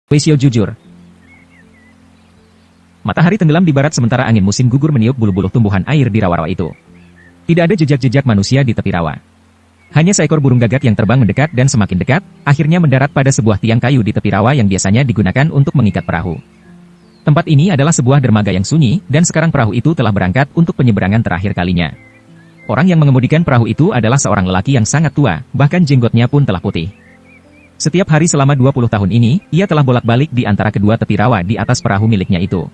Weisio jujur. Matahari tenggelam di barat sementara angin musim gugur meniup bulu-bulu tumbuhan air di rawa-rawa itu. Tidak ada jejak-jejak manusia di tepi rawa. Hanya seekor burung gagak yang terbang mendekat dan semakin dekat, akhirnya mendarat pada sebuah tiang kayu di tepi rawa yang biasanya digunakan untuk mengikat perahu. Tempat ini adalah sebuah dermaga yang sunyi, dan sekarang perahu itu telah berangkat untuk penyeberangan terakhir kalinya. Orang yang mengemudikan perahu itu adalah seorang lelaki yang sangat tua, bahkan jenggotnya pun telah putih. Setiap hari selama 20 tahun ini, ia telah bolak-balik di antara kedua tepi rawa di atas perahu miliknya itu.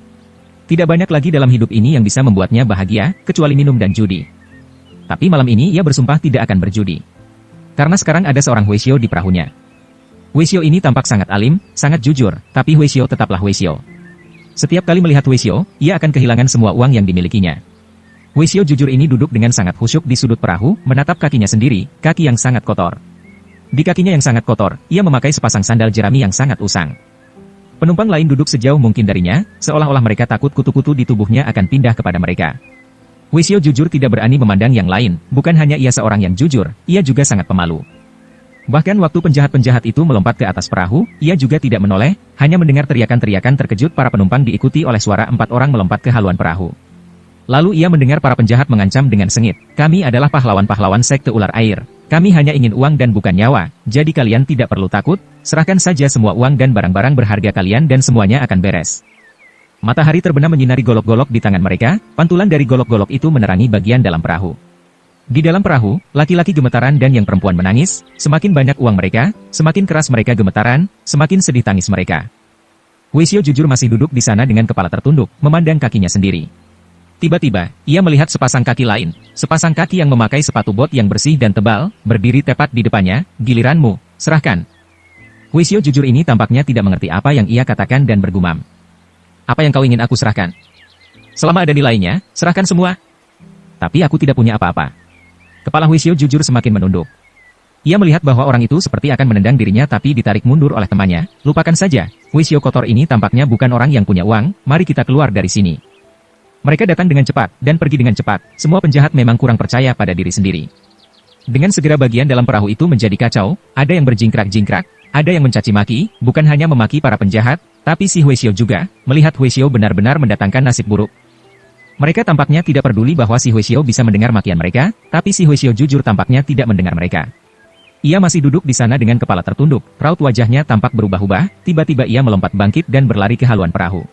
Tidak banyak lagi dalam hidup ini yang bisa membuatnya bahagia, kecuali minum dan judi. Tapi malam ini ia bersumpah tidak akan berjudi. Karena sekarang ada seorang Weisio di perahunya. Weisio ini tampak sangat alim, sangat jujur, tapi Weisio tetaplah Weisio. Setiap kali melihat Weisio, ia akan kehilangan semua uang yang dimilikinya. Weisio jujur ini duduk dengan sangat khusyuk di sudut perahu, menatap kakinya sendiri, kaki yang sangat kotor. Di kakinya yang sangat kotor, ia memakai sepasang sandal jerami yang sangat usang. Penumpang lain duduk sejauh mungkin darinya, seolah-olah mereka takut kutu-kutu di tubuhnya akan pindah kepada mereka. Weisio jujur tidak berani memandang yang lain, bukan hanya ia seorang yang jujur, ia juga sangat pemalu. Bahkan waktu penjahat-penjahat itu melompat ke atas perahu, ia juga tidak menoleh, hanya mendengar teriakan-teriakan terkejut para penumpang diikuti oleh suara 4 orang melompat ke haluan perahu. Lalu ia mendengar para penjahat mengancam dengan sengit, "Kami adalah pahlawan-pahlawan sekte ular air. Kami hanya ingin uang dan bukan nyawa, jadi kalian tidak perlu takut, serahkan saja semua uang dan barang-barang berharga kalian dan semuanya akan beres." Matahari terbenam menyinari golok-golok di tangan mereka, pantulan dari golok-golok itu menerangi bagian dalam perahu. Di dalam perahu, laki-laki gemetaran dan yang perempuan menangis, semakin banyak uang mereka, semakin keras mereka gemetaran, semakin sedih tangis mereka. Weisio jujur masih duduk di sana dengan kepala tertunduk, memandang kakinya sendiri. Tiba-tiba, ia melihat sepasang kaki lain, sepasang kaki yang memakai sepatu bot yang bersih dan tebal, berdiri tepat di depannya. "Giliranmu, serahkan." Weisio jujur ini tampaknya tidak mengerti apa yang ia katakan dan bergumam. "Apa yang kau ingin aku serahkan? Selama ada nilainya, serahkan semua." "Tapi aku tidak punya apa-apa." Kepala Weisio jujur semakin menunduk. Ia melihat bahwa orang itu seperti akan menendang dirinya tapi ditarik mundur oleh temannya. "Lupakan saja, Weisio kotor ini tampaknya bukan orang yang punya uang, mari kita keluar dari sini." Mereka datang dengan cepat, dan pergi dengan cepat. Semua penjahat memang kurang percaya pada diri sendiri. Dengan segera bagian dalam perahu itu menjadi kacau, ada yang berjingkrak-jingkrak, ada yang mencaci maki, bukan hanya memaki para penjahat, tapi si Weisio juga, melihat Weisio benar-benar mendatangkan nasib buruk. Mereka tampaknya tidak peduli bahwa si Weisio bisa mendengar makian mereka, tapi si Weisio jujur tampaknya tidak mendengar mereka. Ia masih duduk di sana dengan kepala tertunduk, raut wajahnya tampak berubah-ubah, tiba-tiba ia melompat bangkit dan berlari ke haluan perahu.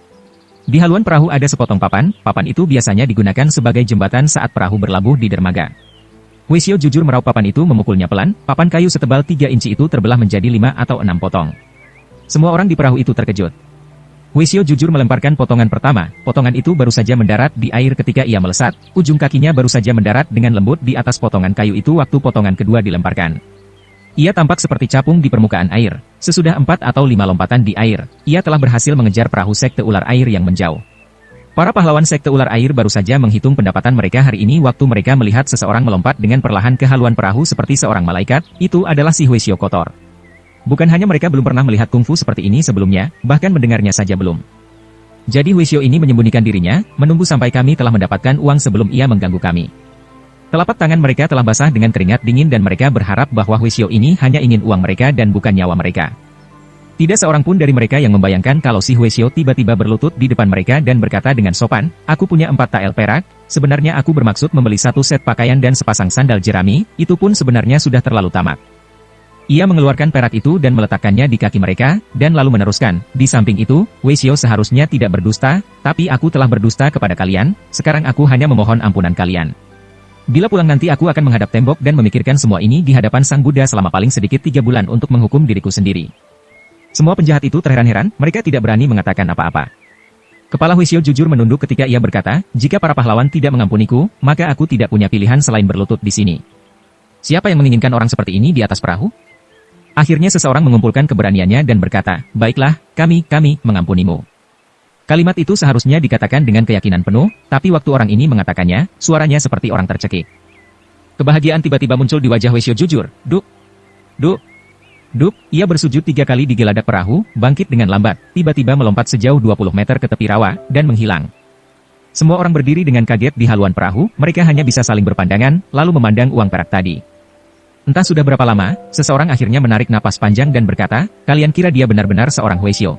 Di haluan perahu ada sepotong papan, papan itu biasanya digunakan sebagai jembatan saat perahu berlabuh di dermaga. Weisio jujur meraup papan itu memukulnya pelan, papan kayu setebal 3 inci itu terbelah menjadi 5 atau 6 potong. Semua orang di perahu itu terkejut. Weisio jujur melemparkan potongan pertama, potongan itu baru saja mendarat di air ketika ia melesat, ujung kakinya baru saja mendarat dengan lembut di atas potongan kayu itu waktu potongan kedua dilemparkan. Ia tampak seperti capung di permukaan air. Sesudah 4 atau 5 lompatan di air, ia telah berhasil mengejar perahu sekte ular air yang menjauh. Para pahlawan sekte ular air baru saja menghitung pendapatan mereka hari ini waktu mereka melihat seseorang melompat dengan perlahan ke haluan perahu seperti seorang malaikat, itu adalah si Weisio kotor. Bukan hanya mereka belum pernah melihat kungfu seperti ini sebelumnya, bahkan mendengarnya saja belum. Jadi Weisio ini menyembunyikan dirinya, menunggu sampai kami telah mendapatkan uang sebelum ia mengganggu kami. Telapak tangan mereka telah basah dengan keringat dingin dan mereka berharap bahwa Weisio ini hanya ingin uang mereka dan bukan nyawa mereka. Tidak seorang pun dari mereka yang membayangkan kalau si Weisio tiba-tiba berlutut di depan mereka dan berkata dengan sopan, "Aku punya 4 tael perak, sebenarnya aku bermaksud membeli 1 set pakaian dan sepasang sandal jerami, itu pun sebenarnya sudah terlalu tamak." Ia mengeluarkan perak itu dan meletakkannya di kaki mereka, dan lalu meneruskan, "Di samping itu, Weisio seharusnya tidak berdusta, tapi aku telah berdusta kepada kalian, sekarang aku hanya memohon ampunan kalian. Bila pulang nanti aku akan menghadap tembok dan memikirkan semua ini di hadapan Sang Buddha selama paling sedikit 3 bulan untuk menghukum diriku sendiri." Semua penjahat itu terheran-heran, mereka tidak berani mengatakan apa-apa. Kepala Weisio jujur menunduk ketika ia berkata, "Jika para pahlawan tidak mengampuniku, maka aku tidak punya pilihan selain berlutut di sini." Siapa yang menginginkan orang seperti ini di atas perahu? Akhirnya seseorang mengumpulkan keberaniannya dan berkata, "Baiklah, kami mengampunimu." Kalimat itu seharusnya dikatakan dengan keyakinan penuh, tapi waktu orang ini mengatakannya, suaranya seperti orang tercekik. Kebahagiaan tiba-tiba muncul di wajah Weisio jujur. Duk, duk, duk, ia bersujud 3 kali di geladak perahu, bangkit dengan lambat, tiba-tiba melompat sejauh 20 meter ke tepi rawa, dan menghilang. Semua orang berdiri dengan kaget di haluan perahu, mereka hanya bisa saling berpandangan, lalu memandang uang perak tadi. Entah sudah berapa lama, seseorang akhirnya menarik napas panjang dan berkata, "Kalian kira dia benar-benar seorang Weisio?"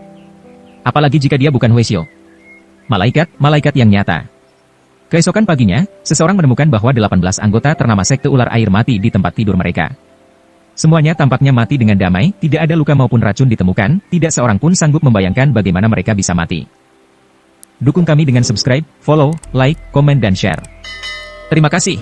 Apalagi jika dia bukan Huesyo. Malaikat yang nyata. Keesokan paginya, seseorang menemukan bahwa 18 anggota ternama sekte ular air mati di tempat tidur mereka. Semuanya tampaknya mati dengan damai, tidak ada luka maupun racun ditemukan, tidak seorang pun sanggup membayangkan bagaimana mereka bisa mati. Dukung kami dengan subscribe, follow, like, komen dan share. Terima kasih.